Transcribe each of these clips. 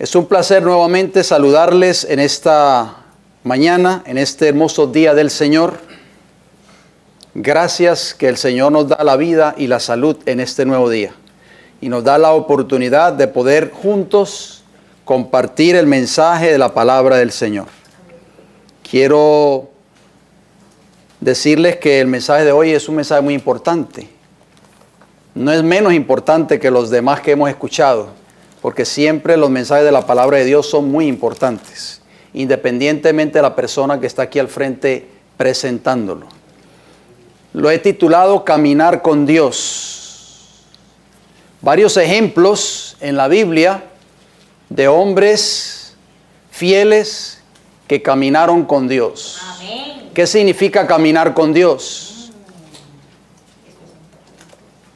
Es un placer nuevamente saludarles en esta mañana, en este hermoso día del Señor. Gracias que el Señor nos da la vida y la salud en este nuevo día. Y nos da la oportunidad de poder juntos compartir el mensaje de la palabra del Señor. Quiero decirles que el mensaje de hoy es un mensaje muy importante. No es menos importante que los demás que hemos escuchado, porque siempre los mensajes de la palabra de Dios son muy importantes, independientemente de la persona que está aquí al frente presentándolo. Lo he titulado Caminar con Dios. Varios ejemplos en la Biblia de hombres fieles que caminaron con Dios. Amén. ¿Qué significa caminar con Dios?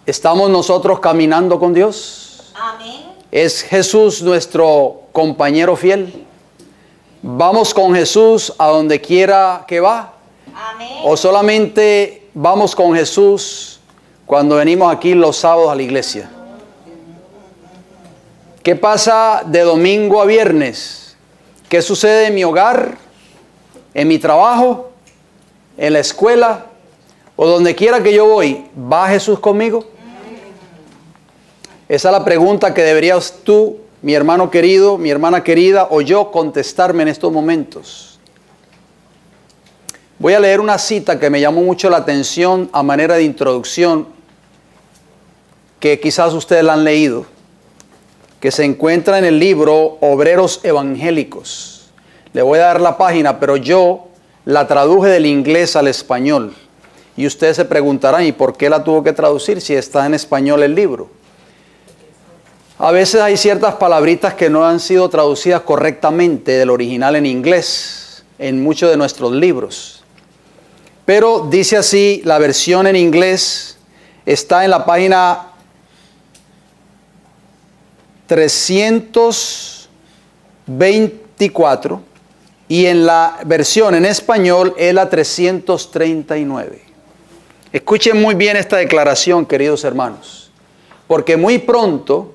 ¿Estamos nosotros caminando con Dios? Amén. ¿Es Jesús nuestro compañero fiel? ¿Vamos con Jesús a donde quiera que va? Amén. ¿O solamente vamos con Jesús cuando venimos aquí los sábados a la iglesia? ¿Qué pasa de domingo a viernes? ¿Qué sucede en mi hogar, en mi trabajo, en la escuela o donde quiera que yo voy? ¿Va Jesús conmigo? Esa es la pregunta que deberías tú, mi hermano querido, mi hermana querida, o yo contestarme en estos momentos. Voy a leer una cita que me llamó mucho la atención a manera de introducción, que quizás ustedes la han leído, que se encuentra en el libro Obreros Evangélicos. Le voy a dar la página, pero yo la traduje del inglés al español. Y ustedes se preguntarán, ¿y por qué la tuvo que traducir si está en español el libro? A veces hay ciertas palabritas que no han sido traducidas correctamente del original en inglés, en muchos de nuestros libros. Pero dice así, la versión en inglés está en la página 324 y en la versión en español es la 339. Escuchen muy bien esta declaración, queridos hermanos, porque muy pronto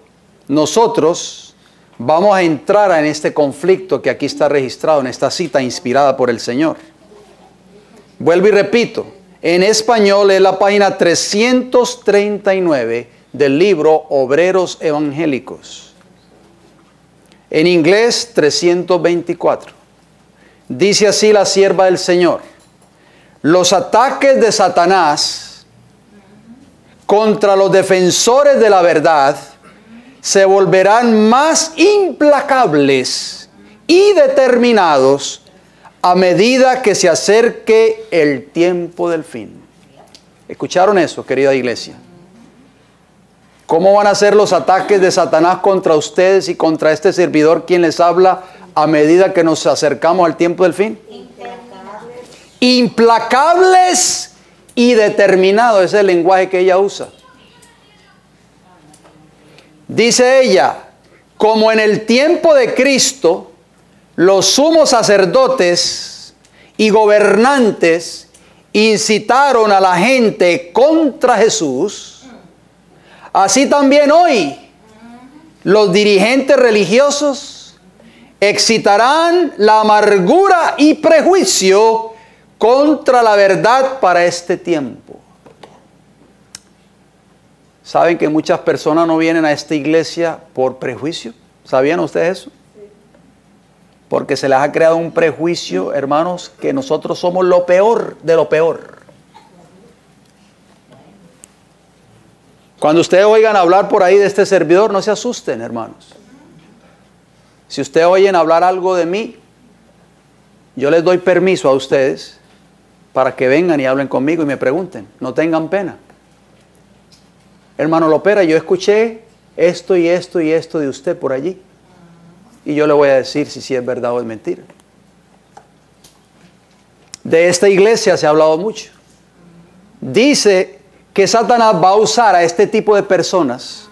nosotros vamos a entrar en este conflicto que aquí está registrado, en esta cita inspirada por el Señor. Vuelvo y repito, en español es la página 339 del libro Obreros Evangélicos. En inglés, 324. Dice así la sierva del Señor: los ataques de Satanás contra los defensores de la verdad se volverán más implacables y determinados a medida que se acerque el tiempo del fin. ¿Escucharon eso, querida iglesia? ¿Cómo van a ser los ataques de Satanás contra ustedes y contra este servidor quien les habla a medida que nos acercamos al tiempo del fin? Implacables y determinados. Ese es el lenguaje que ella usa. Dice ella, como en el tiempo de Cristo, los sumos sacerdotes y gobernantes incitaron a la gente contra Jesús, así también hoy los dirigentes religiosos excitarán la amargura y prejuicio contra la verdad para este tiempo. ¿Saben que muchas personas no vienen a esta iglesia por prejuicio? ¿Sabían ustedes eso? Porque se les ha creado un prejuicio, hermanos, que nosotros somos lo peor de lo peor. Cuando ustedes oigan hablar por ahí de este servidor, no se asusten, hermanos. Si ustedes oyen hablar algo de mí, yo les doy permiso a ustedes para que vengan y hablen conmigo y me pregunten. No tengan pena. Hermano Lopera, yo escuché esto y esto y esto de usted por allí. Y yo le voy a decir si es verdad o es mentira. De esta iglesia se ha hablado mucho. Dice que Satanás va a usar a este tipo de personas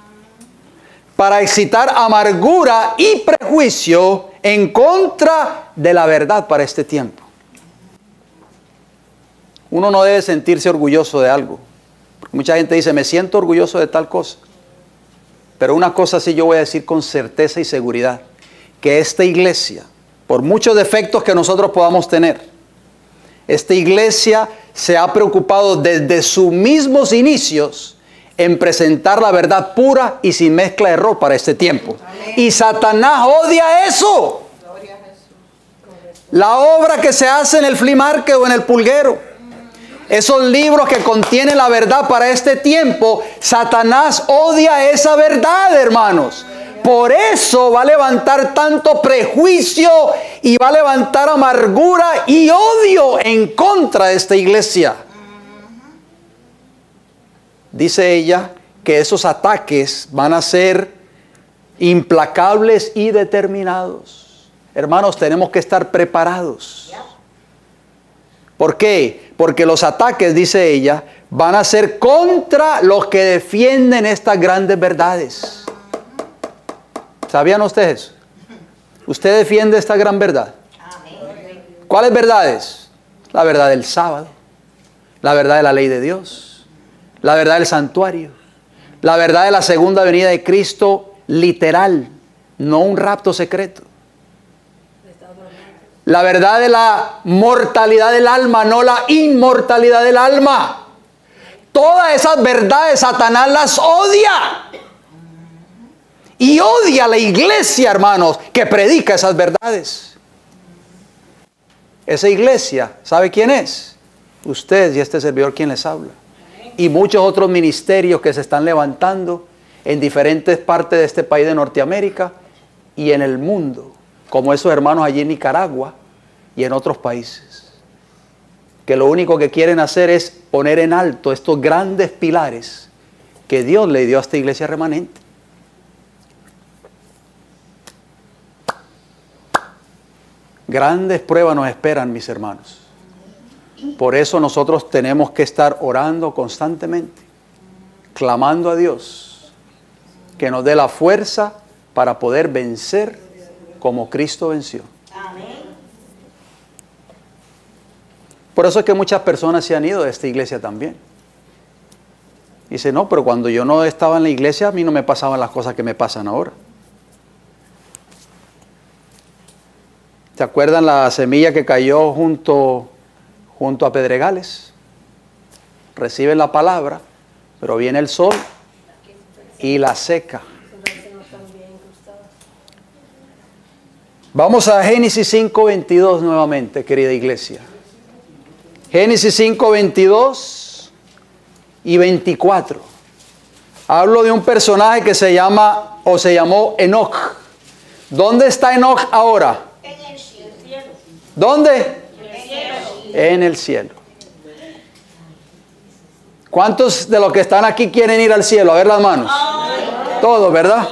para excitar amargura y prejuicio en contra de la verdad para este tiempo. Uno no debe sentirse orgulloso de algo. Mucha gente dice, me siento orgulloso de tal cosa. Pero una cosa sí yo voy a decir con certeza y seguridad, que esta iglesia, por muchos defectos que nosotros podamos tener, esta iglesia se ha preocupado desde sus mismos inicios en presentar la verdad pura y sin mezcla de error para este tiempo. Amén. Y Satanás odia eso. La obra que se hace en el flea market o en el pulguero, esos libros que contienen la verdad para este tiempo, Satanás odia esa verdad, hermanos. Por eso va a levantar tanto prejuicio y va a levantar amargura y odio en contra de esta iglesia. Dice ella que esos ataques van a ser implacables y determinados. Hermanos, tenemos que estar preparados. ¿Por qué? Porque los ataques, dice ella, van a ser contra los que defienden estas grandes verdades. ¿Sabían ustedes? ¿Usted defiende esta gran verdad? ¿Cuáles verdades? La verdad del sábado, la verdad de la ley de Dios, la verdad del santuario, la verdad de la segunda venida de Cristo literal, no un rapto secreto. La verdad de la mortalidad del alma, no la inmortalidad del alma. Todas esas verdades Satanás las odia. Y odia a la iglesia, hermanos, que predica esas verdades. Esa iglesia, ¿sabe quién es? Usted y este servidor quien les habla. Y muchos otros ministerios que se están levantando en diferentes partes de este país de Norteamérica y en el mundo, como esos hermanos allí en Nicaragua y en otros países, que lo único que quieren hacer es poner en alto estos grandes pilares que Dios le dio a esta iglesia remanente. Grandes pruebas nos esperan, mis hermanos. Por eso nosotros tenemos que estar orando constantemente, clamando a Dios que nos dé la fuerza para poder vencer como Cristo venció. Por eso es que muchas personas se han ido de esta iglesia también. Dice, no, pero cuando yo no estaba en la iglesia, a mí no me pasaban las cosas que me pasan ahora. ¿Se acuerdan la semilla que cayó junto a pedregales? Reciben la palabra, pero viene el sol y la seca. Vamos a Génesis 5:22 nuevamente, querida iglesia. Génesis 5:22 y 24. Hablo de un personaje que se llama o se llamó Enoc. ¿Dónde está Enoc ahora? En el cielo. ¿Dónde? En el cielo. En el cielo. ¿Cuántos de los que están aquí quieren ir al cielo? A ver las manos. Todos, ¿verdad?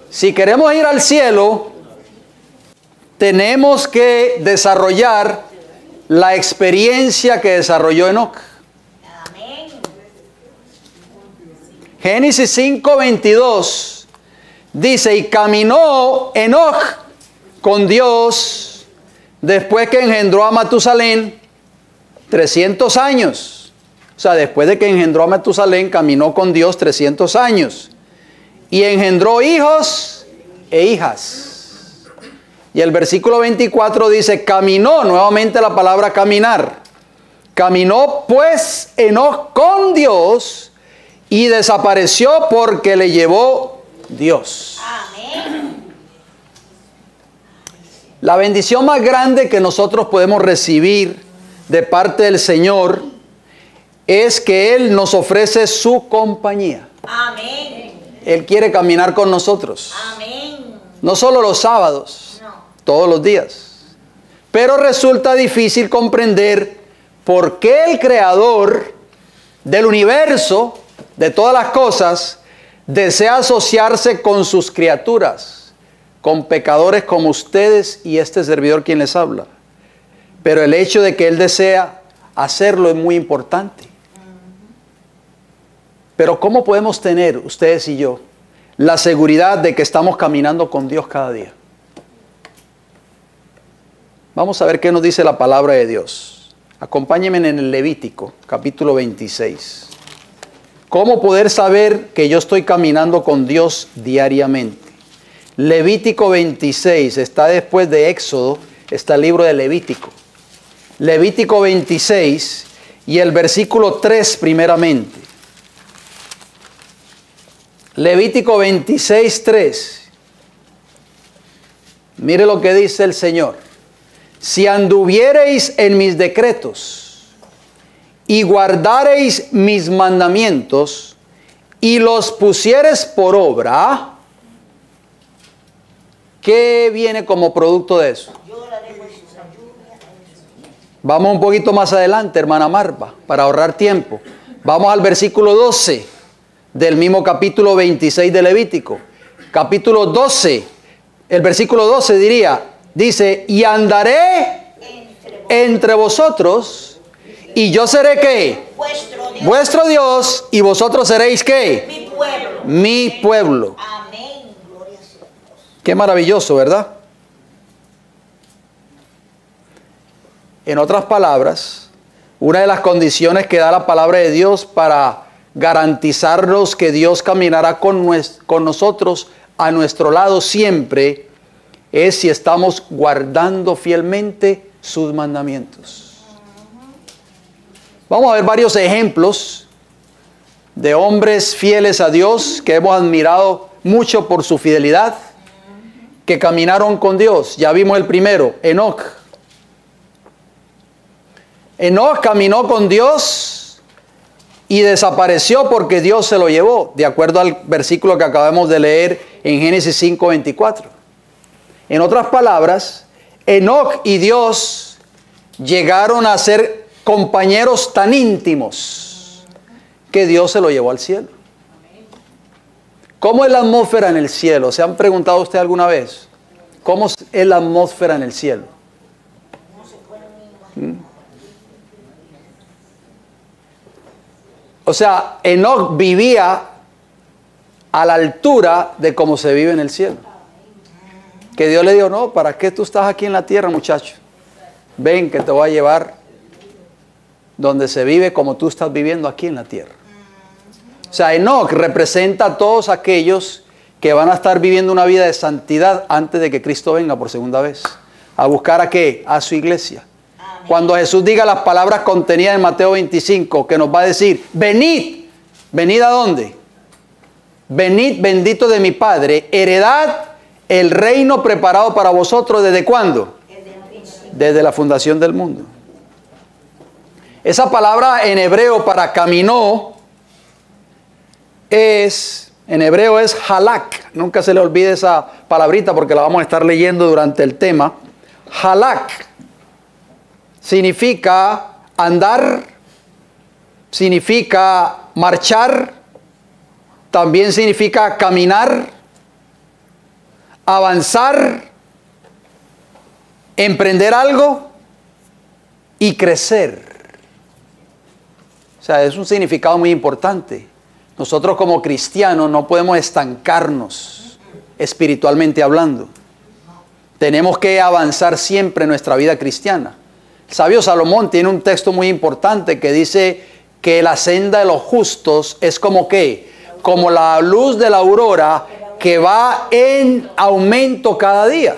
Si queremos ir al cielo, tenemos que desarrollar la experiencia que desarrolló Enoc. Amén. Génesis 5:22 dice, y caminó Enoc con Dios después que engendró a Matusalén 300 años. O sea, después de que engendró a Matusalén, caminó con Dios 300 años. Y engendró hijos e hijas. Y el versículo 24 dice, caminó, nuevamente la palabra caminar. Caminó pues Enoc con Dios y desapareció porque le llevó Dios. Amén. La bendición más grande que nosotros podemos recibir de parte del Señor es que Él nos ofrece su compañía. Amén. Él quiere caminar con nosotros. Amén. No solo los sábados, No. todos los días. Pero resulta difícil comprender por qué el Creador del universo, de todas las cosas, desea asociarse con sus criaturas, con pecadores como ustedes y este servidor quien les habla. Pero el hecho de que Él desea hacerlo es muy importante. Pero ¿cómo podemos tener, ustedes y yo, la seguridad de que estamos caminando con Dios cada día? Vamos a ver qué nos dice la palabra de Dios. Acompáñenme en el Levítico, capítulo 26. ¿Cómo poder saber que yo estoy caminando con Dios diariamente? Levítico 26, está después de Éxodo, está el libro de Levítico. Levítico 26 y el versículo 3 primeramente. Levítico 26, 3. Mire lo que dice el Señor. Si anduviereis en mis decretos y guardareis mis mandamientos y los pusieres por obra, ¿qué viene como producto de eso? Vamos un poquito más adelante, hermana Marva, para ahorrar tiempo. Vamos al versículo 12 del mismo capítulo 26 de Levítico. Capítulo 12, el versículo 12 dice, y andaré entre vosotros, y yo seré ¿qué? Vuestro Dios, y vosotros seréis ¿qué? Mi pueblo. Mi pueblo. Amén. Gloria a Dios. Qué maravilloso, ¿verdad? En otras palabras, una de las condiciones que da la palabra de Dios para garantizarnos que Dios caminará con nosotros a nuestro lado siempre es si estamos guardando fielmente sus mandamientos. Vamos a ver varios ejemplos de hombres fieles a Dios que hemos admirado mucho por su fidelidad, que caminaron con Dios. Ya vimos el primero, Enoc. Enoc caminó con Dios y desapareció porque Dios se lo llevó, de acuerdo al versículo que acabamos de leer en Génesis 5:24. En otras palabras, Enoc y Dios llegaron a ser compañeros tan íntimos que Dios se lo llevó al cielo. ¿Cómo es la atmósfera en el cielo? ¿Se han preguntado usted alguna vez? ¿Cómo es la atmósfera en el cielo? O sea, Enoc vivía a la altura de cómo se vive en el cielo. Que Dios le dijo, no, ¿para qué tú estás aquí en la tierra, muchacho? Ven que te voy a llevar donde se vive como tú estás viviendo aquí en la tierra. O sea, Enoc representa a todos aquellos que van a estar viviendo una vida de santidad antes de que Cristo venga por segunda vez. ¿A buscar a qué? A su iglesia. Cuando Jesús diga las palabras contenidas en Mateo 25, que nos va a decir, venid, ¿venid a dónde? Venid, bendito de mi Padre, heredad el reino preparado para vosotros, ¿desde cuándo? Desde la fundación del mundo. Esa palabra en hebreo para caminó en hebreo es halak. Nunca se le olvide esa palabrita porque la vamos a estar leyendo durante el tema. Halak significa andar, significa marchar, también significa caminar, avanzar, emprender algo y crecer. O sea, es un significado muy importante. Nosotros como cristianos no podemos estancarnos espiritualmente hablando. Tenemos que avanzar siempre en nuestra vida cristiana. El sabio Salomón tiene un texto muy importante que dice que la senda de los justos es como ¿qué? Como la luz de la aurora que va en aumento cada día.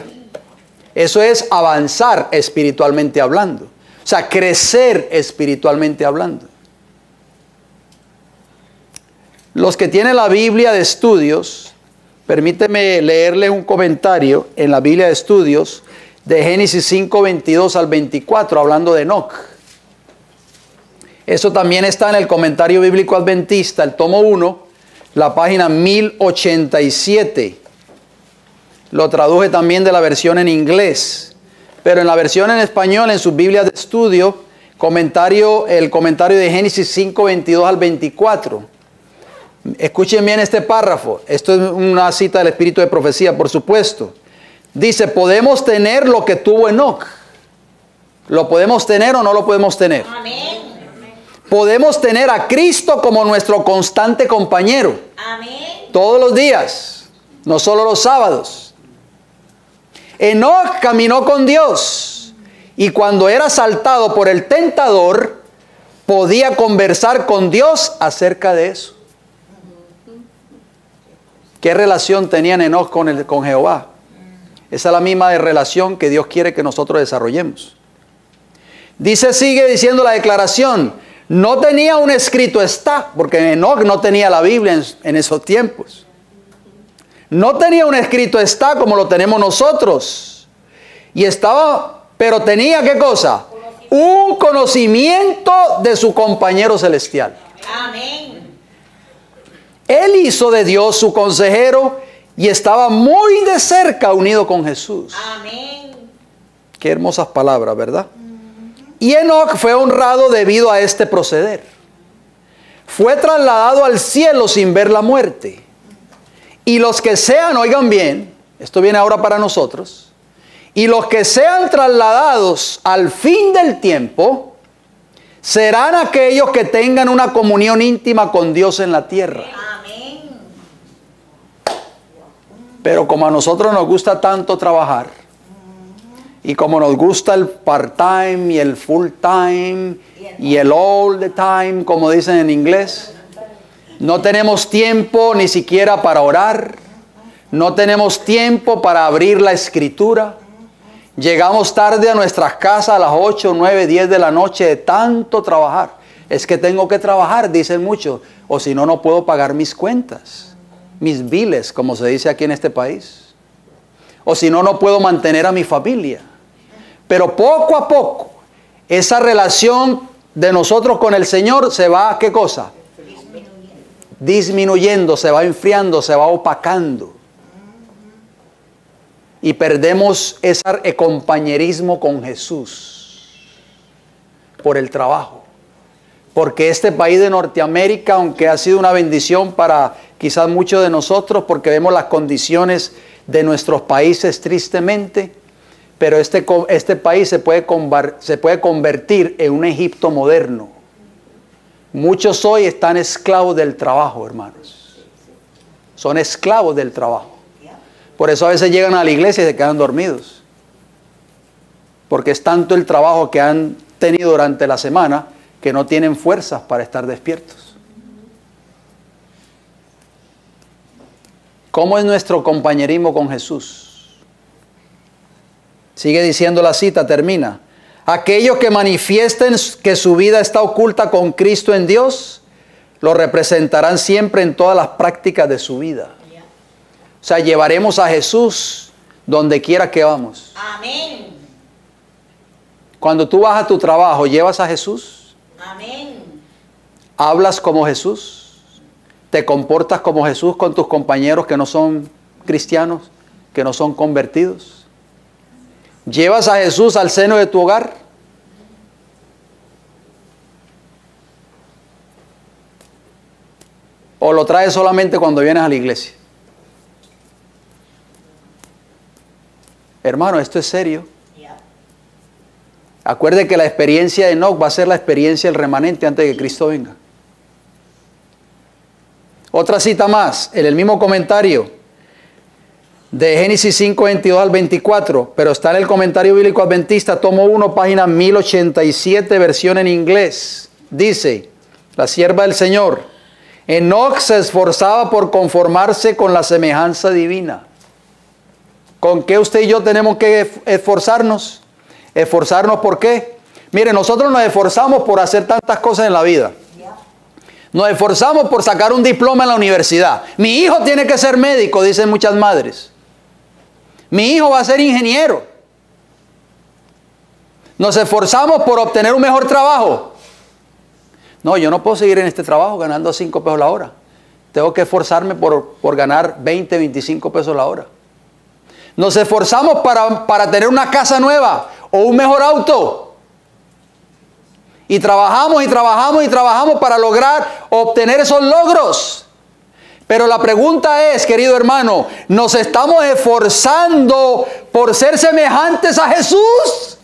Eso es avanzar espiritualmente hablando. O sea, crecer espiritualmente hablando. Los que tienen la Biblia de estudios, permíteme leerles un comentario en la Biblia de estudios de Génesis 5, 22 al 24, hablando de Enoc. Eso también está en el comentario bíblico adventista, el tomo 1, la página 1087. Lo traduje también de la versión en inglés, pero en la versión en español, en sus Biblias de estudio, el comentario de Génesis 5, 22 al 24. Escuchen bien este párrafo. Esto es una cita del Espíritu de Profecía, por supuesto. Dice, ¿podemos tener lo que tuvo Enoc? ¿Lo podemos tener o no lo podemos tener? Amén. Podemos tener a Cristo como nuestro constante compañero. Amén. Todos los días, no solo los sábados. Enoc caminó con Dios y cuando era asaltado por el tentador, podía conversar con Dios acerca de eso. ¿Qué relación tenían Enoc con Jehová? Esa es la misma relación que Dios quiere que nosotros desarrollemos. Dice, sigue diciendo la declaración, no tenía un escrito está, porque Enoc no tenía la Biblia en esos tiempos. No tenía un escrito está como lo tenemos nosotros. Y estaba, pero tenía ¿qué cosa? Un conocimiento de su compañero celestial. Amén. Él hizo de Dios su consejero y estaba muy de cerca unido con Jesús. Amén. Qué hermosas palabras, ¿verdad? Y Enoc fue honrado debido a este proceder. Fue trasladado al cielo sin ver la muerte. Y los que sean, oigan bien, esto viene ahora para nosotros, y los que sean trasladados al fin del tiempo, serán aquellos que tengan una comunión íntima con Dios en la tierra. Amén. Pero como a nosotros nos gusta tanto trabajar, y como nos gusta el part-time y el full-time y el all the time, como dicen en inglés, no tenemos tiempo ni siquiera para orar, no tenemos tiempo para abrir la escritura. Llegamos tarde a nuestras casas a las 8, 9, 10 de la noche de tanto trabajar. Es que tengo que trabajar, dicen muchos, o si no, no puedo pagar mis cuentas, mis biles, como se dice aquí en este país. O si no, no puedo mantener a mi familia. Pero poco a poco, esa relación de nosotros con el Señor se va, ¿qué cosa? Disminuyendo, se va enfriando, se va opacando. Y perdemos ese compañerismo con Jesús por el trabajo. Porque este país de Norteamérica, aunque ha sido una bendición para quizás muchos de nosotros, porque vemos las condiciones de nuestros países tristemente, pero este país se puede convertir en un Egipto moderno. Muchos hoy están esclavos del trabajo, hermanos. Son esclavos del trabajo. Por eso a veces llegan a la iglesia y se quedan dormidos. Porque es tanto el trabajo que han tenido durante la semana que no tienen fuerzas para estar despiertos. ¿Cómo es nuestro compañerismo con Jesús? Sigue diciendo la cita, termina. Aquellos que manifiesten que su vida está oculta con Cristo en Dios, lo representarán siempre en todas las prácticas de su vida. O sea, llevaremos a Jesús donde quiera que vamos. Amén. Cuando tú vas a tu trabajo, ¿llevas a Jesús? Amén. ¿Hablas como Jesús? ¿Te comportas como Jesús con tus compañeros que no son cristianos, que no son convertidos? ¿Llevas a Jesús al seno de tu hogar? ¿O lo traes solamente cuando vienes a la iglesia? Hermano, esto es serio. Acuerde que la experiencia de Enoc va a ser la experiencia del remanente antes de que Cristo venga. Otra cita más, en el mismo comentario de Génesis 5, 22 al 24, pero está en el comentario bíblico adventista, tomo 1, página 1087, versión en inglés. Dice, la sierva del Señor, Enoc se esforzaba por conformarse con la semejanza divina. ¿Con qué usted y yo tenemos que esforzarnos? ¿Esforzarnos por qué? Mire, nosotros nos esforzamos por hacer tantas cosas en la vida. Nos esforzamos por sacar un diploma en la universidad. Mi hijo tiene que ser médico, dicen muchas madres. Mi hijo va a ser ingeniero. Nos esforzamos por obtener un mejor trabajo. No, yo no puedo seguir en este trabajo ganando 5 pesos la hora. Tengo que esforzarme por ganar 20, 25 pesos la hora. Nos esforzamos para tener una casa nueva o un mejor auto. Y trabajamos y trabajamos y trabajamos para lograr obtener esos logros. Pero la pregunta es, querido hermano, ¿nos estamos esforzando por ser semejantes a Jesús?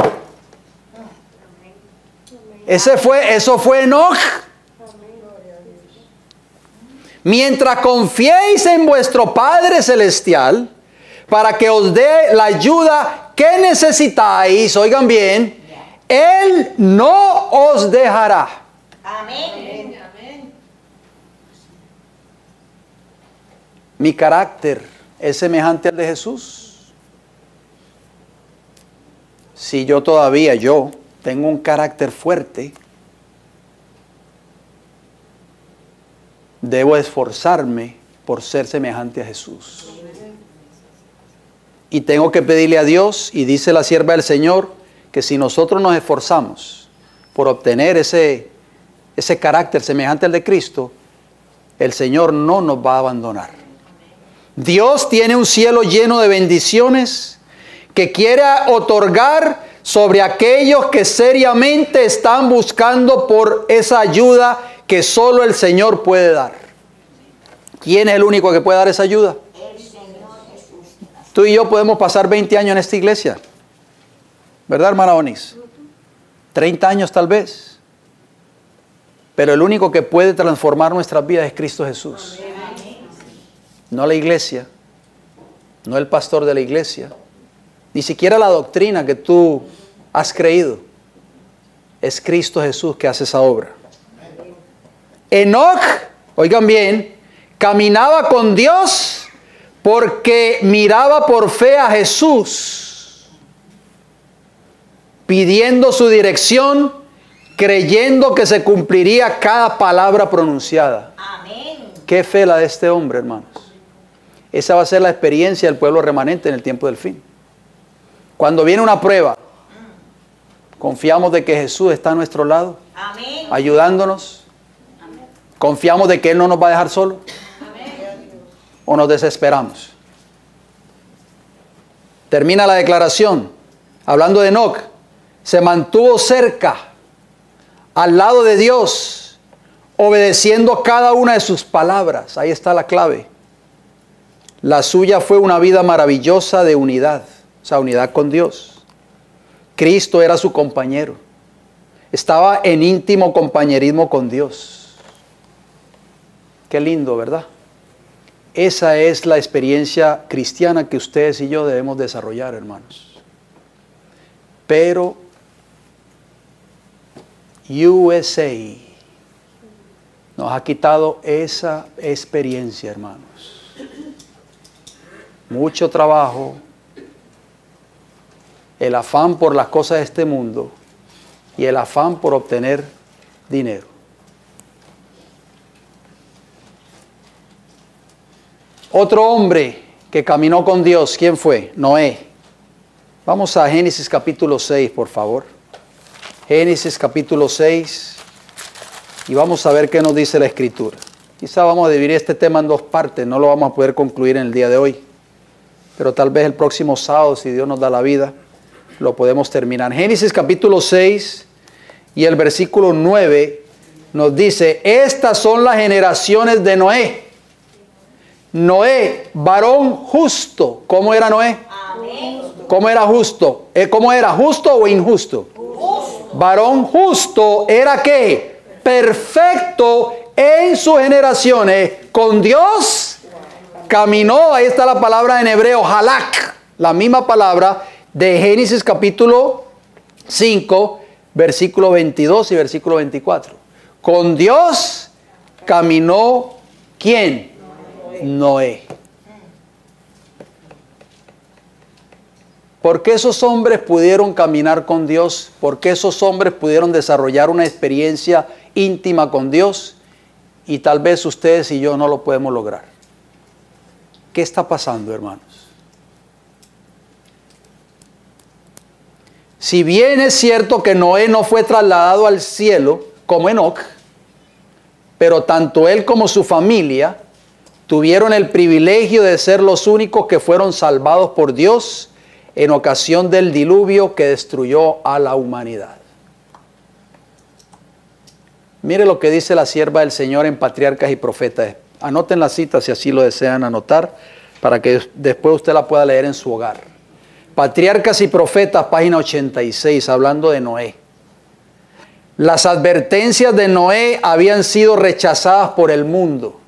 Eso fue Enoc. Mientras confiéis en vuestro Padre Celestial, para que os dé la ayuda que necesitáis, oigan bien, Él no os dejará. Amén. mi carácter es semejante al de Jesús. Si yo todavía, tengo un carácter fuerte, debo esforzarme por ser semejante a Jesús. Y tengo que pedirle a Dios, y dice la sierva del Señor, que si nosotros nos esforzamos por obtener ese carácter semejante al de Cristo, el Señor no nos va a abandonar. Dios tiene un cielo lleno de bendiciones que quiere otorgar sobre aquellos que seriamente están buscando por esa ayuda que solo el Señor puede dar. ¿Quién es el único que puede dar esa ayuda? El Señor Jesús. Tú y yo podemos pasar 20 años en esta iglesia, ¿verdad, hermana Onis? 30 años tal vez. Pero el único que puede transformar nuestras vidas es Cristo Jesús. No la iglesia, no el pastor de la iglesia, ni siquiera la doctrina que tú has creído. Es Cristo Jesús que hace esa obra. Enoc, oigan bien, caminaba con Dios porque miraba por fe a Jesús, pidiendo su dirección, creyendo que se cumpliría cada palabra pronunciada. Amén. Qué fe la de este hombre, hermanos. Esa va a ser la experiencia del pueblo remanente en el tiempo del fin. Cuando viene una prueba, confiamos de que Jesús está a nuestro lado, Amén. ayudándonos. Confiamos de que Él no nos va a dejar solo. O nos desesperamos. Termina la declaración hablando de Enoc. Se mantuvo cerca, al lado de Dios, obedeciendo cada una de sus palabras. Ahí está la clave. La suya fue una vida maravillosa de unidad, o sea, unidad con Dios. Cristo era su compañero. Estaba en íntimo compañerismo con Dios. Qué lindo, ¿verdad? Esa es la experiencia cristiana que ustedes y yo debemos desarrollar, hermanos. Pero USA nos ha quitado esa experiencia, hermanos. Mucho trabajo, el afán por las cosas de este mundo y el afán por obtener dinero. Otro hombre que caminó con Dios, ¿quién fue? Noé. Vamos a Génesis capítulo 6, por favor. Génesis capítulo 6 y vamos a ver qué nos dice la Escritura. Quizá vamos a dividir este tema en dos partes, no lo vamos a poder concluir en el día de hoy. Pero tal vez el próximo sábado, si Dios nos da la vida, lo podemos terminar. Génesis capítulo 6 y el versículo 9 nos dice, estas son las generaciones de Noé. Noé, varón justo. ¿Cómo era Noé? Amén. ¿Cómo era justo? ¿Cómo era? ¿Justo o injusto? Justo. Varón justo era ¿qué? Perfecto en sus generaciones. Con Dios caminó. Ahí está la palabra en hebreo, halak. La misma palabra de Génesis capítulo 5, versículo 22 y versículo 24. Con Dios caminó ¿quién? Noé. ¿Por qué esos hombres pudieron caminar con Dios? ¿Por qué esos hombres pudieron desarrollar una experiencia íntima con Dios? Y tal vez ustedes y yo no lo podemos lograr. ¿Qué está pasando, hermanos? Si bien es cierto que Noé no fue trasladado al cielo como Enoc, pero tanto él como su familia tuvieron el privilegio de ser los únicos que fueron salvados por Dios en ocasión del diluvio que destruyó a la humanidad. Mire lo que dice la sierva del Señor en Patriarcas y Profetas. Anoten la cita si así lo desean anotar, para que después usted la pueda leer en su hogar. Patriarcas y Profetas, página 86, hablando de Noé. Las advertencias de Noé habían sido rechazadas por el mundo,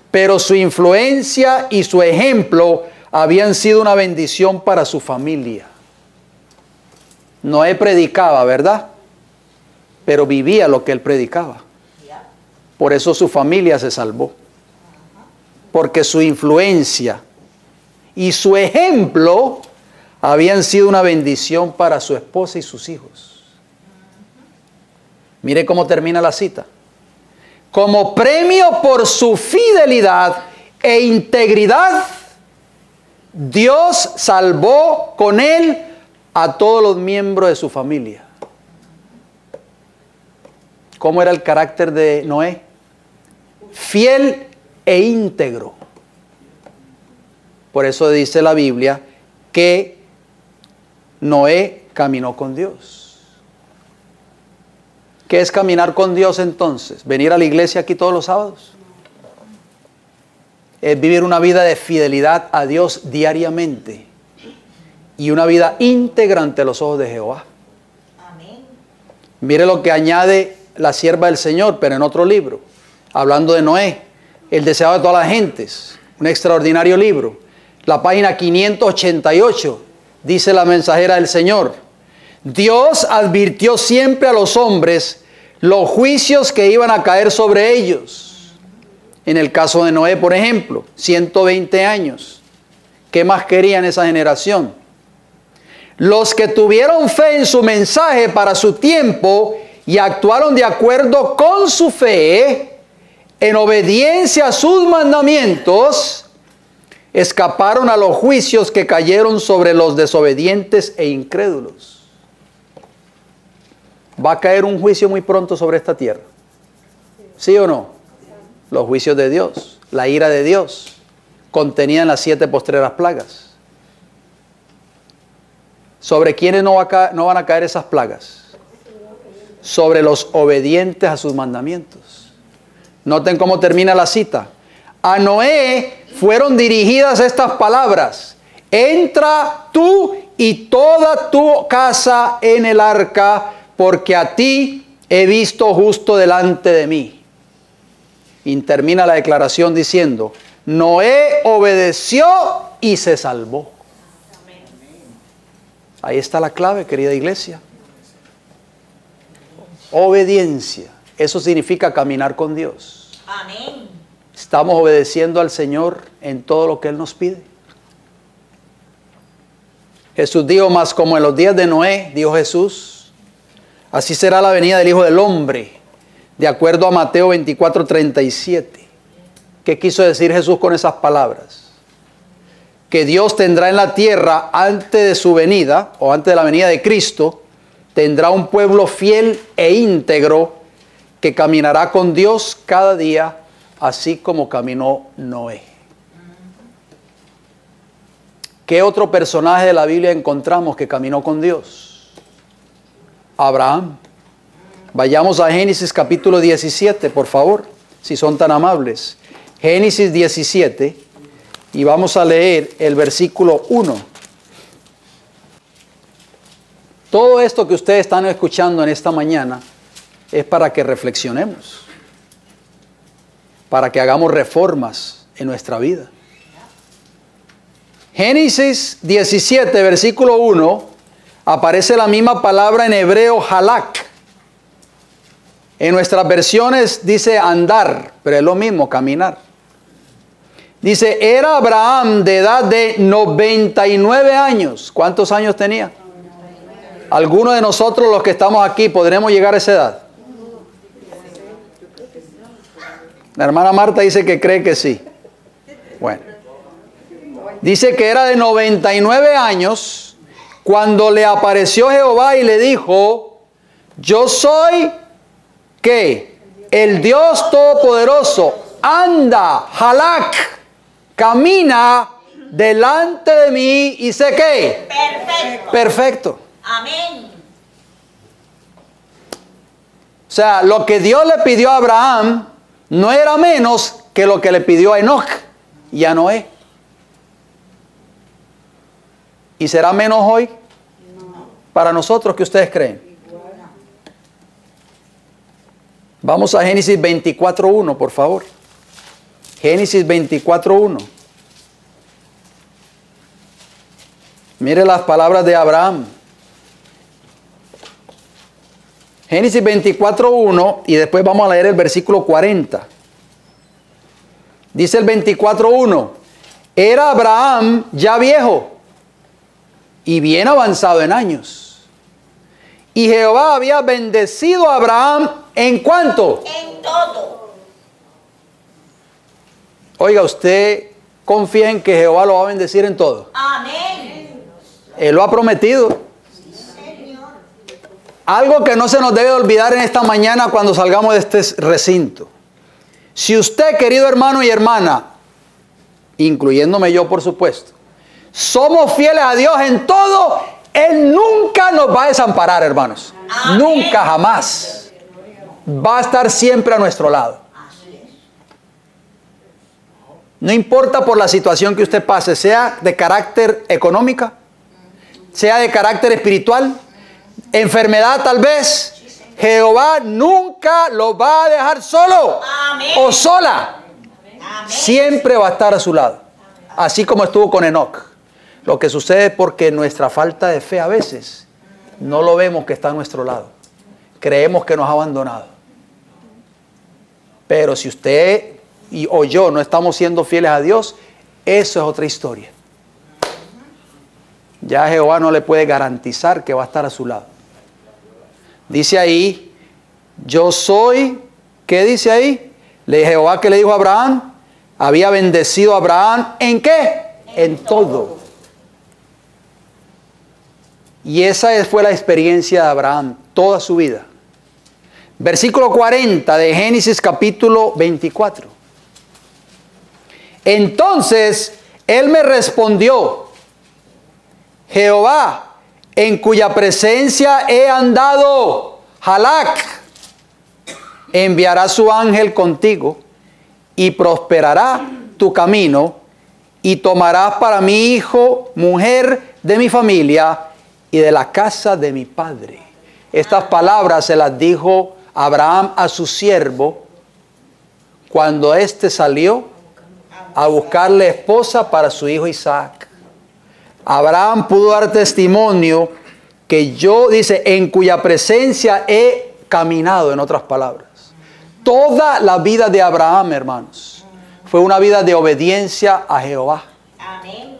pero su influencia y su ejemplo habían sido una bendición para su familia. Noé predicaba, ¿verdad? Pero vivía lo que él predicaba. Por eso su familia se salvó. porque su influencia y su ejemplo habían sido una bendición para su esposa y sus hijos. Mire cómo termina la cita. Como premio por su fidelidad e integridad, Dios salvó con él a todos los miembros de su familia. ¿Cómo era el carácter de Noé? Fiel e íntegro. Por eso dice la Biblia que Noé caminó con Dios. ¿Qué es caminar con Dios entonces? ¿Venir a la iglesia aquí todos los sábados? Es vivir una vida de fidelidad a Dios diariamente y una vida íntegra ante los ojos de Jehová. Amén. Mire lo que añade la sierva del Señor, pero en otro libro, hablando de Noé, el deseado de todas las gentes, un extraordinario libro. La página 588 dice la mensajera del Señor: Dios advirtió siempre a los hombres los juicios que iban a caer sobre ellos. En el caso de Noé, por ejemplo, 120 años. ¿Qué más quería en esa generación? Los que tuvieron fe en su mensaje para su tiempo y actuaron de acuerdo con su fe, en obediencia a sus mandamientos, escaparon a los juicios que cayeron sobre los desobedientes e incrédulos. Va a caer un juicio muy pronto sobre esta tierra. ¿Sí o no? Los juicios de Dios, la ira de Dios, contenida en las 7 postreras plagas. ¿Sobre quiénes no van a caer esas plagas? Sobre los obedientes a sus mandamientos. Noten cómo termina la cita. A Noé fueron dirigidas estas palabras: entra tú y toda tu casa en el arca, porque a ti he visto justo delante de mí. Y termina la declaración diciendo: Noé obedeció y se salvó. Ahí está la clave, querida iglesia. Obediencia. Eso significa caminar con Dios. Amén. Estamos obedeciendo al Señor en todo lo que Él nos pide. Jesús dijo: más como en los días de Noé, dijo Jesús, así será la venida del Hijo del Hombre, de acuerdo a Mateo 24:37. ¿Qué quiso decir Jesús con esas palabras? Que Dios tendrá en la tierra, antes de su venida, o antes de la venida de Cristo, tendrá un pueblo fiel e íntegro que caminará con Dios cada día, así como caminó Noé. ¿Qué otro personaje de la Biblia encontramos que caminó con Dios? Abraham. Vayamos a Génesis capítulo 17, por favor, si son tan amables. Génesis 17, y vamos a leer el versículo 1. Todo esto que ustedes están escuchando en esta mañana es para que reflexionemos, para que hagamos reformas en nuestra vida. Génesis 17, versículo 1, aparece la misma palabra en hebreo, halak. En nuestras versiones dice andar, pero es lo mismo, caminar. Dice: era Abraham de edad de 99 años. ¿Cuántos años tenía? ¿Alguno de nosotros, los que estamos aquí, podremos llegar a esa edad? La hermana Marta dice que cree que sí. Bueno. Dice que era de 99 años cuando le apareció Jehová y le dijo: yo soy, ¿qué? El Dios Todopoderoso. Anda, halak, camina delante de mí y sé qué. Perfecto. Perfecto. Amén. O sea, lo que Dios le pidió a Abraham no era menos que lo que le pidió a Enoc y a Noé. ¿Y será menos hoy? Para nosotros, ¿qué ustedes creen? Vamos a Génesis 24:1, por favor. Génesis 24:1. Mire las palabras de Abraham. Génesis 24:1, y después vamos a leer el versículo 40. Dice el 24:1. Era Abraham ya viejo y bien avanzado en años. Y Jehová había bendecido a Abraham ¿en cuánto? En todo. Oiga, usted confía en que Jehová lo va a bendecir en todo. Amén. Él lo ha prometido. Algo que no se nos debe olvidar en esta mañana cuando salgamos de este recinto. Si usted, querido hermano y hermana, incluyéndome yo por supuesto, somos fieles a Dios en todo, Él nunca nos va a desamparar, hermanos. Amén. Nunca, jamás. Va a estar siempre a nuestro lado. No importa por la situación que usted pase, sea de carácter económica, sea de carácter espiritual, enfermedad tal vez, Jehová nunca lo va a dejar solo. Amén. O sola. Amén. Siempre va a estar a su lado. Así como estuvo con Enoc. Lo que sucede es porque nuestra falta de fe a veces no lo vemos que está a nuestro lado. Creemos que nos ha abandonado. Pero si usted o yo no estamos siendo fieles a Dios, eso es otra historia. Ya Jehová no le puede garantizar que va a estar a su lado. Dice ahí, yo soy, ¿qué dice ahí? Jehová que le dijo a Abraham, había bendecido a Abraham, ¿en qué? En todo. Y esa fue la experiencia de Abraham, toda su vida. Versículo 40 de Génesis capítulo 24. Entonces, él me respondió, Jehová, en cuya presencia he andado, Halak, enviará su ángel contigo y prosperará tu camino y tomarás para mi hijo mujer de mi familia y de la casa de mi padre. Estas palabras se las dijo Abraham a su siervo cuando éste salió a buscarle esposa para su hijo Isaac. Abraham pudo dar testimonio que yo, dice, en cuya presencia he caminado, en otras palabras. Toda la vida de Abraham, hermanos, fue una vida de obediencia a Jehová. Amén.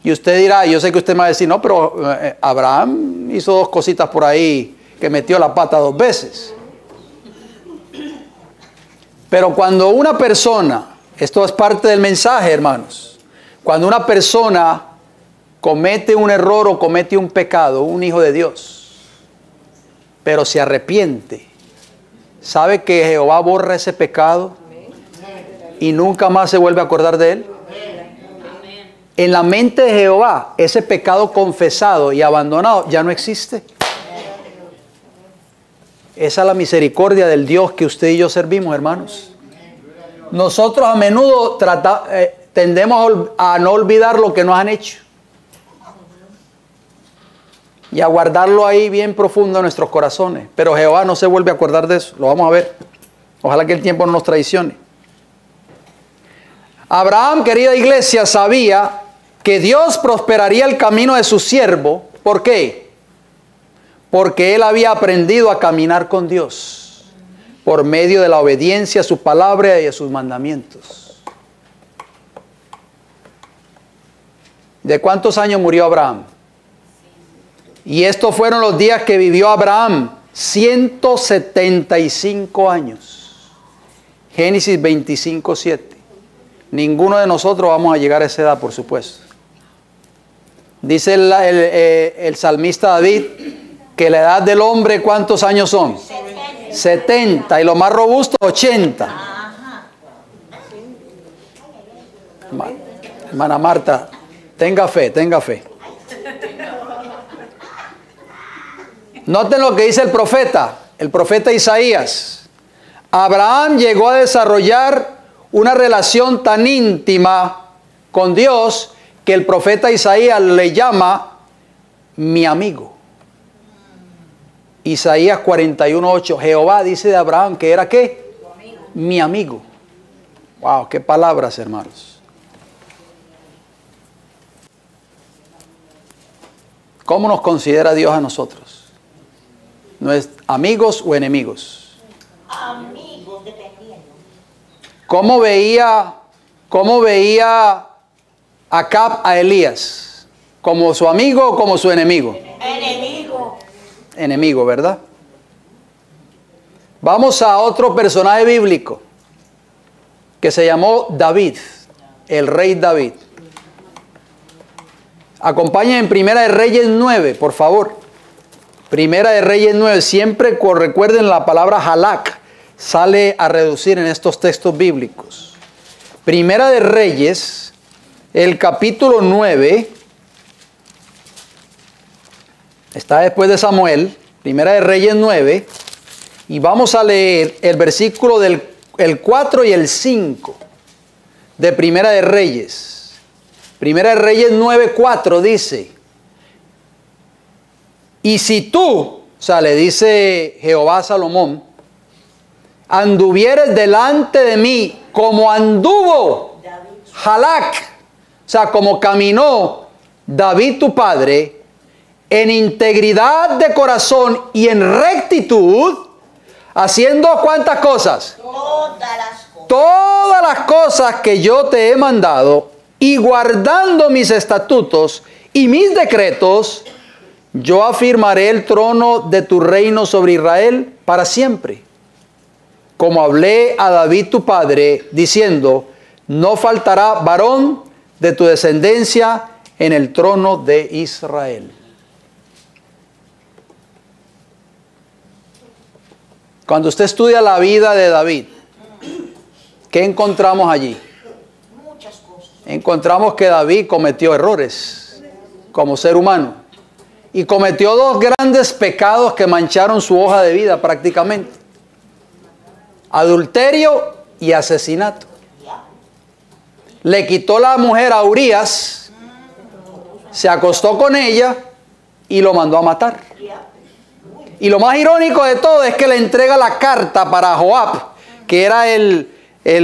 Y usted dirá, yo sé que usted me va a decir, no, pero Abraham hizo dos cositas por ahí, que metió la pata 2 veces. Pero cuando una persona, esto es parte del mensaje, hermanos, cuando una persona comete un error o comete un pecado, un hijo de Dios, pero se arrepiente, ¿sabe que Jehová borra ese pecado y nunca más se vuelve a acordar de él? En la mente de Jehová, ese pecado confesado y abandonado ya no existe. Esa es la misericordia del Dios que usted y yo servimos, hermanos. Nosotros a menudo tendemos a no olvidar lo que nos han hecho y a guardarlo ahí bien profundo en nuestros corazones. Pero Jehová no se vuelve a acordar de eso. Lo vamos a ver. Ojalá que el tiempo no nos traicione. Abraham, querida iglesia, sabía que Dios prosperaría el camino de su siervo. ¿Por qué? Porque él había aprendido a caminar con Dios por medio de la obediencia a su palabra y a sus mandamientos. ¿De cuántos años murió Abraham? Y estos fueron los días que vivió Abraham, 175 años. Génesis 25:7. Ninguno de nosotros vamos a llegar a esa edad, por supuesto. Dice el salmista David que la edad del hombre, ¿cuántos años son? 70. Y lo más robusto, 80. Hermana Marta, tenga fe, tenga fe. Noten lo que dice el profeta Isaías. Abraham llegó a desarrollar una relación tan íntima con Dios que el profeta Isaías le llama mi amigo. Isaías 41:8. Jehová dice de Abraham que era ¿qué? Mi amigo. Wow, qué palabras, hermanos. ¿Cómo nos considera Dios a nosotros? ¿No es amigos o enemigos? Amigos, dependiendo. ¿Cómo veía ¿Cómo veía Acab a Elías? ¿Como su amigo o como su enemigo? Enemigo. Enemigo, ¿verdad? Vamos a otro personaje bíblico que se llamó David, el rey David. Acompáñenme en Primera de Reyes 9, por favor. Primera de Reyes 9, siempre recuerden la palabra halak, sale a reducir en estos textos bíblicos. Primera de Reyes, el capítulo 9, está después de Samuel, Primera de Reyes 9, y vamos a leer el versículo del 4 y el 5 de Primera de Reyes. Primera de Reyes 9:4 dice: y si tú, o sea, le dice Jehová a Salomón, anduvieres delante de mí como anduvo Halak, o sea, como caminó David tu padre, en integridad de corazón y en rectitud, haciendo ¿cuántas cosas? Todas las cosas. Todas las cosas que yo te he mandado, y guardando mis estatutos y mis decretos, yo afirmaré el trono de tu reino sobre Israel para siempre. Como hablé a David tu padre, diciendo, no faltará varón de tu descendencia en el trono de Israel. Cuando usted estudia la vida de David, ¿qué encontramos allí? Muchas cosas. Encontramos que David cometió errores como ser humano y cometió dos grandes pecados que mancharon su hoja de vida prácticamente: adulterio y asesinato. Le quitó la mujer a Urías, se acostó con ella y lo mandó a matar. Y lo más irónico de todo es que le entrega la carta para Joab, que era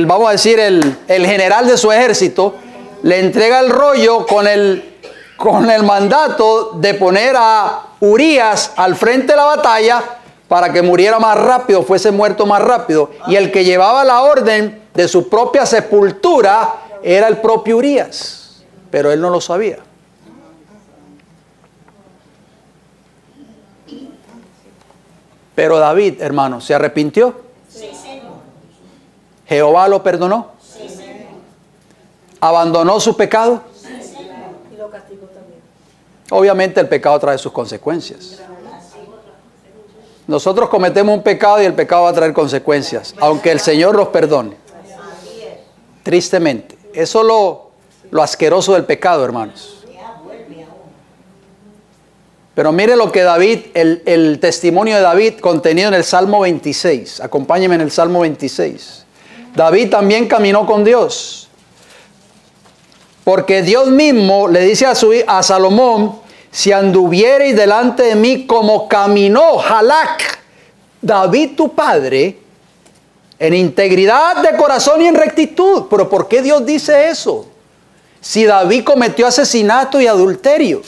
vamos a decir, el general de su ejército. Le entrega el rollo con el mandato de poner a Urías al frente de la batalla para que muriera más rápido, fuese muerto más rápido. Y el que llevaba la orden de su propia sepultura era el propio Urías, pero él no lo sabía. Pero David, hermano, ¿se arrepintió? Sí, Señor. ¿Jehová lo perdonó? Sí, Señor. ¿Abandonó su pecado? Sí, Señor. Y lo castigó también. Obviamente el pecado trae sus consecuencias. Nosotros cometemos un pecado y el pecado va a traer consecuencias, aunque el Señor los perdone. Así es. Tristemente. Eso es lo asqueroso del pecado, hermanos. Ya vuelve a uno. Pero mire lo que David, el testimonio de David contenido en el Salmo 26. Acompáñeme en el Salmo 26. David también caminó con Dios. Porque Dios mismo le dice a Salomón, si anduviereis delante de mí como caminó Halak, David tu padre, en integridad de corazón y en rectitud. Pero ¿por qué Dios dice eso? Si David cometió asesinato y adulterio.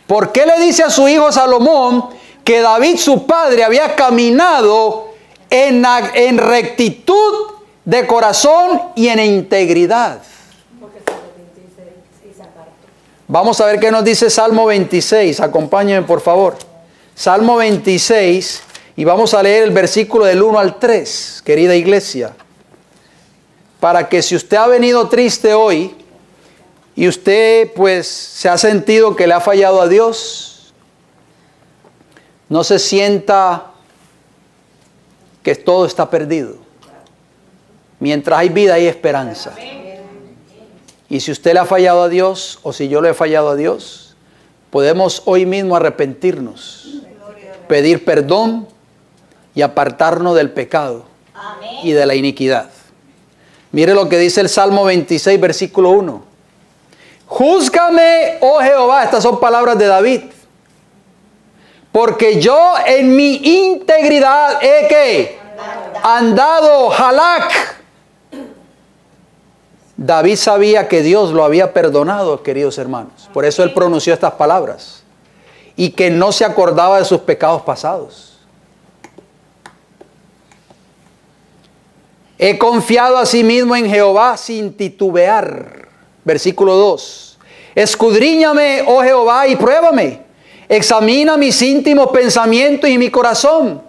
¿Por qué le dice a su hijo Salomón que David su padre había caminado en rectitud de corazón y en integridad? Porque se arrepintió y se apartó. Vamos a ver qué nos dice Salmo 26. Acompáñenme, por favor. Salmo 26, y vamos a leer el versículo del 1 al 3, querida iglesia. Para que si usted ha venido triste hoy y usted pues se ha sentido que le ha fallado a Dios, no se sienta que todo está perdido. Mientras hay vida hay esperanza. Y si usted le ha fallado a Dios, o si yo le he fallado a Dios, podemos hoy mismo arrepentirnos, pedir perdón y apartarnos del pecado Amén. y de la iniquidad. Mire lo que dice el Salmo 26, versículo 1. Júzgame, oh Jehová, estas son palabras de David, porque yo en mi integridad he ¿qué? Andado Halak. David sabía que Dios lo había perdonado, queridos hermanos. Por eso él pronunció estas palabras. Y que no se acordaba de sus pecados pasados. He confiado asimismo en Jehová sin titubear. Versículo 2. Escudriñame, oh Jehová, y pruébame. Examina mis íntimos pensamientos y mi corazón.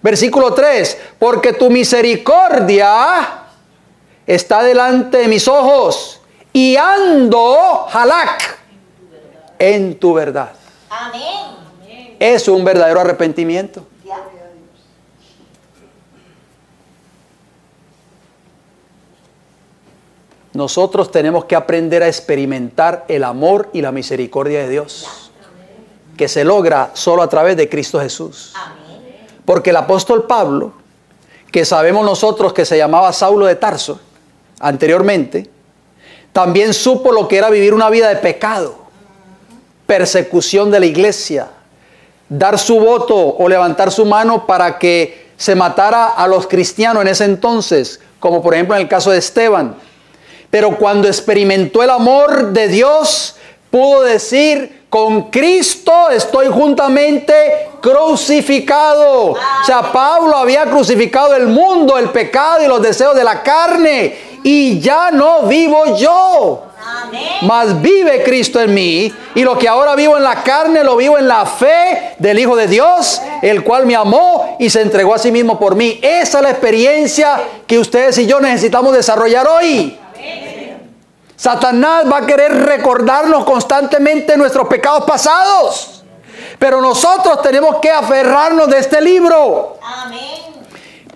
Versículo 3. Porque tu misericordia está delante de mis ojos y ando, halak, en tu verdad. Amén. Es un verdadero arrepentimiento. Ya. Nosotros tenemos que aprender a experimentar el amor y la misericordia de Dios, que se logra solo a través de Cristo Jesús. Amén. Porque el apóstol Pablo, que sabemos nosotros que se llamaba Saulo de Tarso anteriormente, también supo lo que era vivir una vida de pecado, persecución de la iglesia, dar su voto o levantar su mano para que se matara a los cristianos en ese entonces, como por ejemplo en el caso de Esteban. Pero cuando experimentó el amor de Dios, pudo decir: con Cristo estoy juntamente crucificado. O sea, Pablo había crucificado el mundo, el pecado y los deseos de la carne. Y ya no vivo yo, Amén. mas vive Cristo en mí. Y lo que ahora vivo en la carne, lo vivo en la fe del Hijo de Dios, el cual me amó y se entregó a sí mismo por mí. Esa es la experiencia que ustedes y yo necesitamos desarrollar hoy. Satanás va a querer recordarnos constantemente nuestros pecados pasados, pero nosotros tenemos que aferrarnos de este libro. Amén.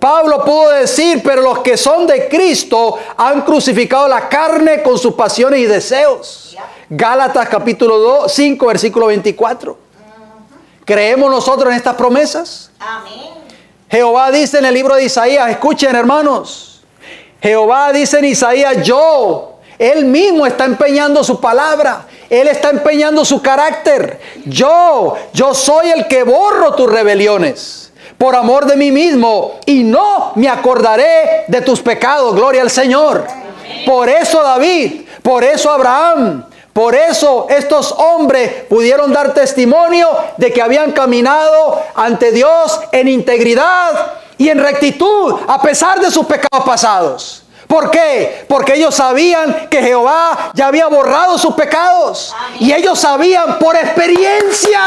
Pablo pudo decir: pero los que son de Cristo han crucificado la carne con sus pasiones y deseos. Gálatas capítulo 5 versículo 24. ¿Creemos nosotros en estas promesas? Amén. Jehová dice en el libro de Isaías, escuchen hermanos, Jehová dice en Isaías: Él mismo está empeñando su palabra. Él está empeñando su carácter. Yo soy el que borro tus rebeliones por amor de mí mismo, y no me acordaré de tus pecados. Gloria al Señor. Por eso David, por eso Abraham, por eso estos hombres pudieron dar testimonio de que habían caminado ante Dios en integridad y en rectitud, a pesar de sus pecados pasados. ¿Por qué? Porque ellos sabían que Jehová ya había borrado sus pecados. Y ellos sabían por experiencia,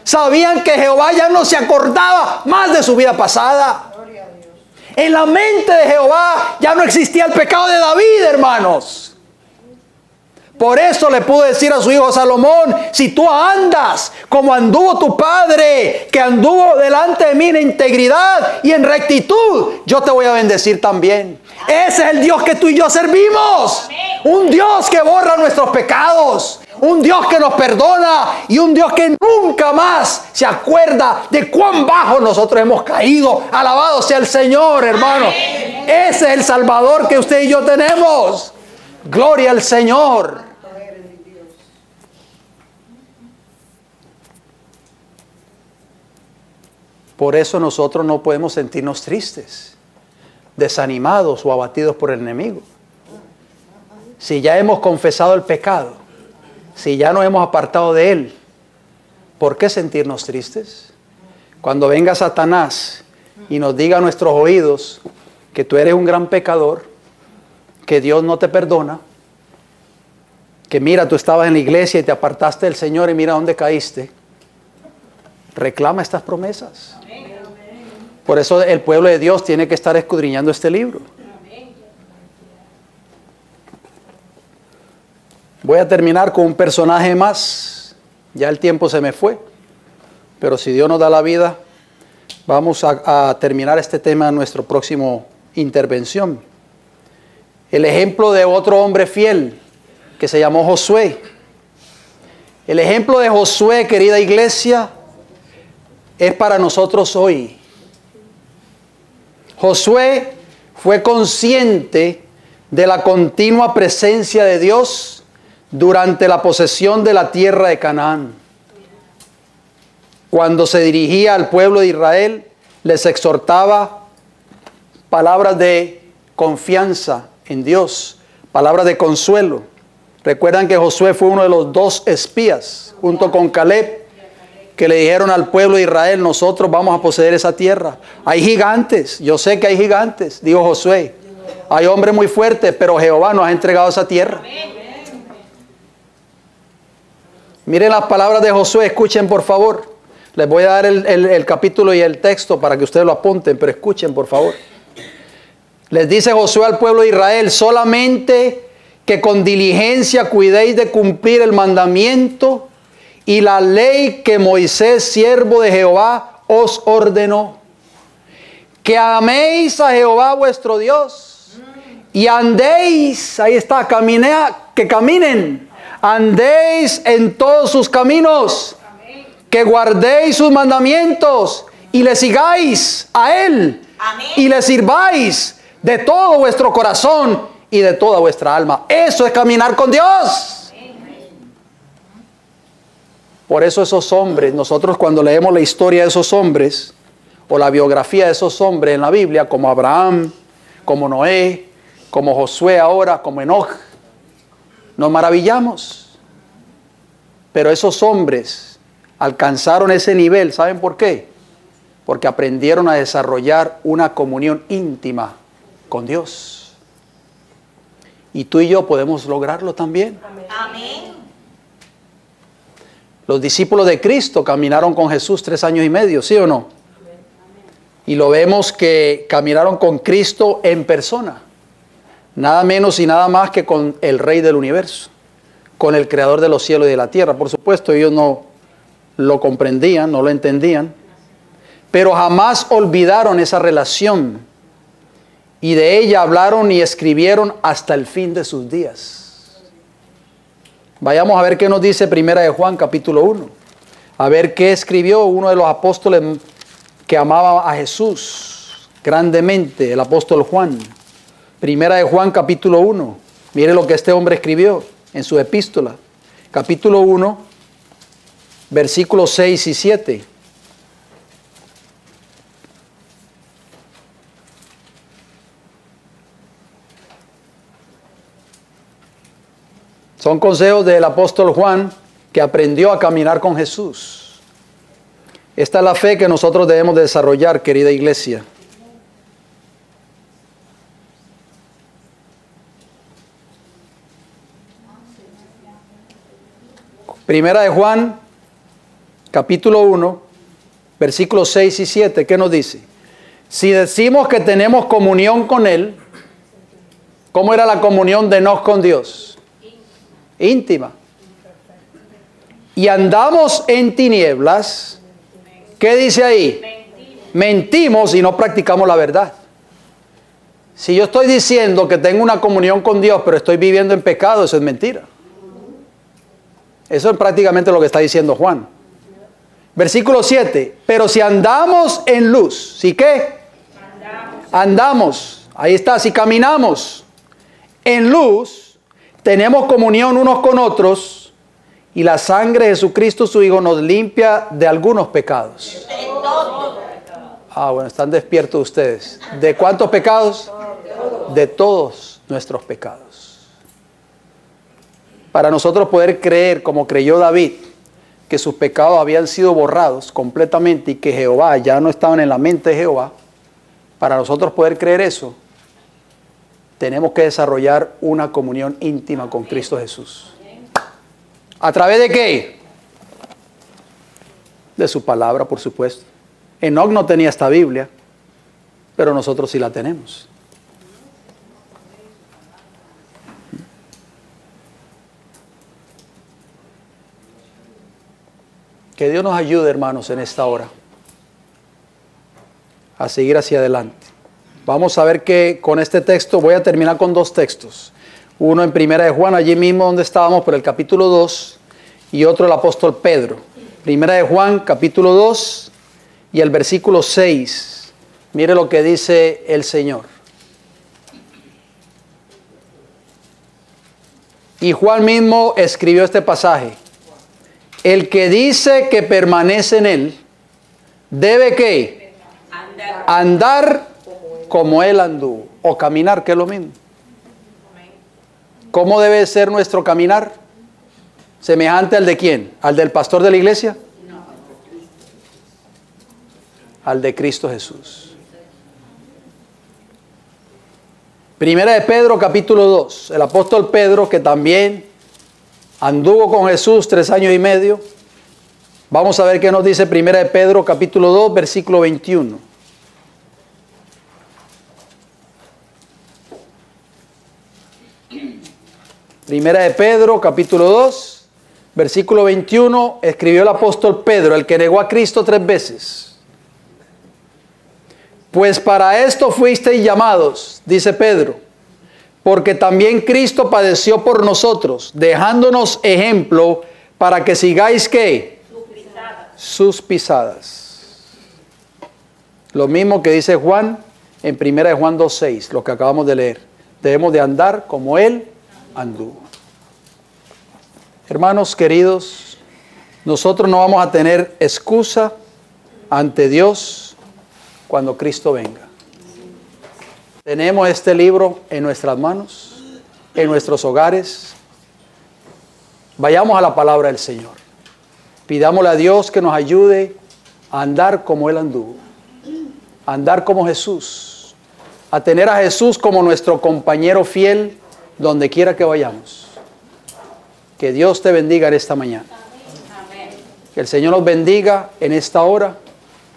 sabían que Jehová ya no se acordaba más de su vida pasada. En la mente de Jehová ya no existía el pecado de David, hermanos. Por eso le pudo decir a su hijo Salomón: si tú andas como anduvo tu padre, que anduvo delante de mí en integridad y en rectitud, yo te voy a bendecir también. Ese es el Dios que tú y yo servimos. Un Dios que borra nuestros pecados, un Dios que nos perdona y un Dios que nunca más se acuerda de cuán bajo nosotros hemos caído. Alabado sea el Señor, hermano. Ese es el Salvador que usted y yo tenemos. Gloria al Señor. Por eso nosotros no podemos sentirnos tristes, desanimados o abatidos por el enemigo. Si ya hemos confesado el pecado, si ya nos hemos apartado de él, ¿por qué sentirnos tristes? Cuando venga Satanás y nos diga a nuestros oídos que tú eres un gran pecador, que Dios no te perdona, que mira, tú estabas en la iglesia y te apartaste del Señor y mira dónde caíste, reclama estas promesas. Por eso el pueblo de Dios tiene que estar escudriñando este libro. Voy a terminar con un personaje más. Ya el tiempo se me fue, pero si Dios nos da la vida, vamos a terminar este tema en nuestra próxima intervención. El ejemplo de otro hombre fiel que se llamó Josué. El ejemplo de Josué, querida iglesia, es para nosotros hoy. Josué fue consciente de la continua presencia de Dios durante la posesión de la tierra de Canaán. Cuando se dirigía al pueblo de Israel, les exhortaba palabras de confianza en Dios, palabras de consuelo. Recuerdan que Josué fue uno de los 2 espías, junto con Caleb, que le dijeron al pueblo de Israel, nosotros vamos a poseer esa tierra. Hay gigantes, yo sé que hay gigantes, dijo Josué. Hay hombres muy fuertes, pero Jehová nos ha entregado esa tierra. Miren las palabras de Josué, escuchen por favor. Les voy a dar el capítulo y el texto para que ustedes lo apunten, pero escuchen por favor. Les dice Josué al pueblo de Israel, solamente que con diligencia cuidéis de cumplir el mandamiento y la ley que Moisés, siervo de Jehová, os ordenó. Que améis a Jehová vuestro Dios y andéis, ahí está, que caminen, andéis en todos sus caminos, que guardéis sus mandamientos y le sigáis a Él. Amén. Y le sirváis de todo vuestro corazón y de toda vuestra alma. Eso es caminar con Dios. Por eso esos hombres, nosotros cuando leemos la historia de esos hombres, o la biografía de esos hombres en la Biblia, como Abraham, como Noé, como Josué ahora, como Enoch, nos maravillamos. Pero esos hombres alcanzaron ese nivel, ¿saben por qué? Porque aprendieron a desarrollar una comunión íntima con Dios. Y tú y yo podemos lograrlo también. Amén. Los discípulos de Cristo caminaron con Jesús 3 años y medio, ¿sí o no? Y lo vemos que caminaron con Cristo en persona. Nada menos y nada más que con el Rey del universo, con el Creador de los cielos y de la tierra. Por supuesto, ellos no lo comprendían, no lo entendían, pero jamás olvidaron esa relación y de ella hablaron y escribieron hasta el fin de sus días. Vayamos a ver qué nos dice Primera de Juan capítulo 1. A ver qué escribió uno de los apóstoles que amaba a Jesús grandemente, el apóstol Juan. Primera de Juan capítulo 1. Mire lo que este hombre escribió en su epístola. Capítulo 1, versículos 6 y 7. Son consejos del apóstol Juan que aprendió a caminar con Jesús. Esta es la fe que nosotros debemos de desarrollar, querida iglesia. Primera de Juan, capítulo 1, versículos 6 y 7, ¿qué nos dice? Si decimos que tenemos comunión con Él, ¿cómo era la comunión de Enoc con Dios? Íntima. Y andamos en tinieblas, ¿qué dice ahí? Mentimos y no practicamos la verdad. Si yo estoy diciendo que tengo una comunión con Dios, pero estoy viviendo en pecado, eso es mentira. Eso es prácticamente lo que está diciendo Juan. Versículo 7. Pero si andamos en luz, ¿sí qué? Andamos. Ahí está, si caminamos en luz, tenemos comunión unos con otros y la sangre de Jesucristo su Hijo nos limpia de algunos pecados. Ah, bueno, están despiertos ustedes. ¿De cuántos pecados? De todos nuestros pecados. Para nosotros poder creer, como creyó David, que sus pecados habían sido borrados completamente y que Jehová ya no estaban en la mente de Jehová, para nosotros poder creer eso, tenemos que desarrollar una comunión íntima con Cristo Jesús. ¿A través de qué? De su palabra, por supuesto. Enoc no tenía esta Biblia, pero nosotros sí la tenemos. Que Dios nos ayude, hermanos, en esta hora a seguir hacia adelante. Vamos a ver que con este texto voy a terminar con dos textos. Uno en Primera de Juan, allí mismo donde estábamos, por el capítulo 2, y otro el apóstol Pedro. Primera de Juan, capítulo 2, y el versículo 6. Mire lo que dice el Señor. Y Juan mismo escribió este pasaje. El que dice que permanece en él, debe ¿qué? Andar como él anduvo, o caminar, que es lo mismo. ¿Cómo debe ser nuestro caminar? ¿Semejante al de quién? ¿Al del pastor de la iglesia? al de Cristo Jesús. Primera de Pedro, capítulo 2. El apóstol Pedro, que también anduvo con Jesús 3 años y medio. Vamos a ver qué nos dice Primera de Pedro, capítulo 2, versículo 21. Primera de Pedro, capítulo 2, versículo 21, escribió el apóstol Pedro, el que negó a Cristo 3 veces. Pues para esto fuisteis llamados, dice Pedro, porque también Cristo padeció por nosotros, dejándonos ejemplo para que sigáis, ¿qué? Sus pisadas. Lo mismo que dice Juan en Primera de Juan 2:6, lo que acabamos de leer. Debemos de andar como Él anduvo. Hermanos queridos, nosotros no vamos a tener excusa ante Dios cuando Cristo venga. Tenemos este libro en nuestras manos, en nuestros hogares. Vayamos a la palabra del Señor. Pidámosle a Dios que nos ayude a andar como Él anduvo, a andar como Jesús, a tener a Jesús como nuestro compañero fiel donde quiera que vayamos. Que Dios te bendiga en esta mañana. Que el Señor nos bendiga en esta hora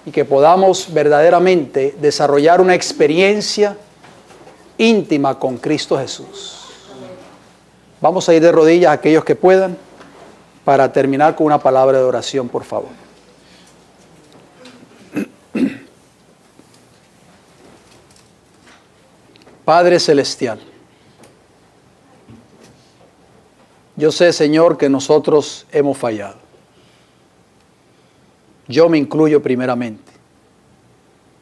y que podamos verdaderamente desarrollar una experiencia íntima con Cristo Jesús. Vamos a ir de rodillas aquellos que puedan para terminar con una palabra de oración, por favor. Padre Celestial, yo sé, Señor, que nosotros hemos fallado. Yo me incluyo primeramente.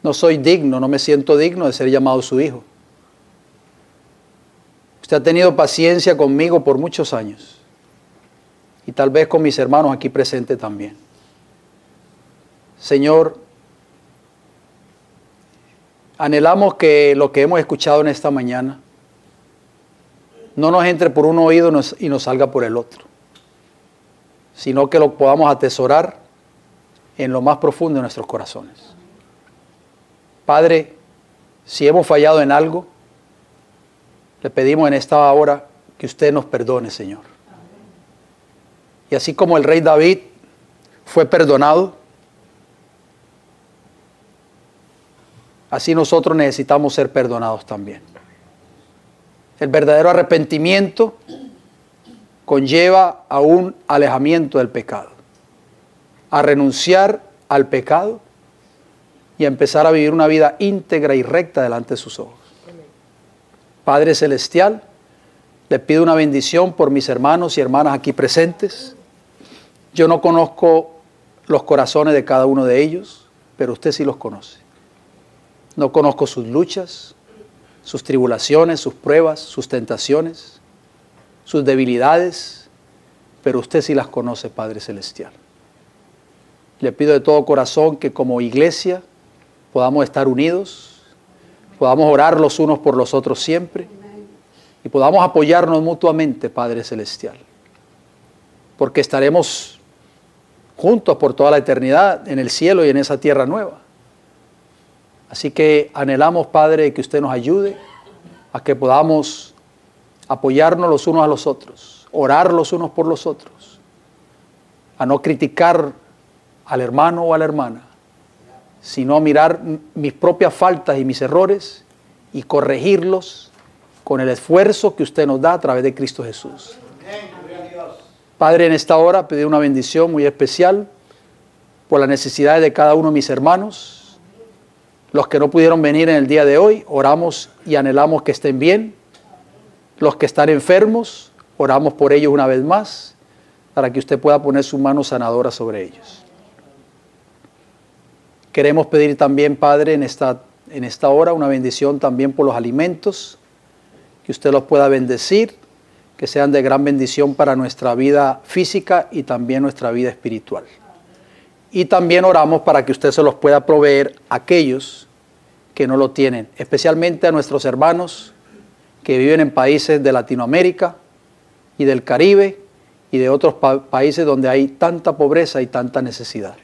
No soy digno, no me siento digno de ser llamado su hijo. Usted ha tenido paciencia conmigo por muchos años. Y tal vez con mis hermanos aquí presentes también. Señor, anhelamos que lo que hemos escuchado en esta mañana no nos entre por un oído y nos salga por el otro, sino que lo podamos atesorar en lo más profundo de nuestros corazones. Padre, si hemos fallado en algo, le pedimos en esta hora que usted nos perdone, Señor. Y así como el rey David fue perdonado, así nosotros necesitamos ser perdonados también. El verdadero arrepentimiento conlleva a un alejamiento del pecado, a renunciar al pecado y a empezar a vivir una vida íntegra y recta delante de sus ojos. Padre Celestial, le pido una bendición por mis hermanos y hermanas aquí presentes. Yo no conozco los corazones de cada uno de ellos, pero usted sí los conoce. No conozco sus luchas, sus tribulaciones, sus pruebas, sus tentaciones, sus debilidades, pero usted sí las conoce, Padre Celestial. Le pido de todo corazón que como iglesia podamos estar unidos, podamos orar los unos por los otros siempre y podamos apoyarnos mutuamente, Padre Celestial, porque estaremos juntos por toda la eternidad en el cielo y en esa tierra nueva. Así que anhelamos, Padre, que usted nos ayude a que podamos apoyarnos los unos a los otros, orar los unos por los otros, a no criticar al hermano o a la hermana, sino a mirar mis propias faltas y mis errores y corregirlos con el esfuerzo que usted nos da a través de Cristo Jesús. Padre, en esta hora pedí una bendición muy especial por las necesidades de cada uno de mis hermanos. Los que no pudieron venir en el día de hoy, oramos y anhelamos que estén bien. Los que están enfermos, oramos por ellos una vez más, para que usted pueda poner su mano sanadora sobre ellos. Queremos pedir también, Padre, en esta hora una bendición también por los alimentos, que usted los pueda bendecir, que sean de gran bendición para nuestra vida física y también nuestra vida espiritual. Y también oramos para que usted se los pueda proveer a aquellos que no lo tienen, especialmente a nuestros hermanos que viven en países de Latinoamérica y del Caribe y de otros países donde hay tanta pobreza y tanta necesidad.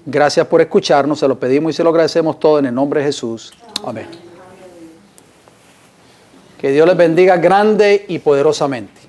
Gracias por escucharnos, se lo pedimos y se lo agradecemos todo en el nombre de Jesús. Amén. Que Dios les bendiga grande y poderosamente.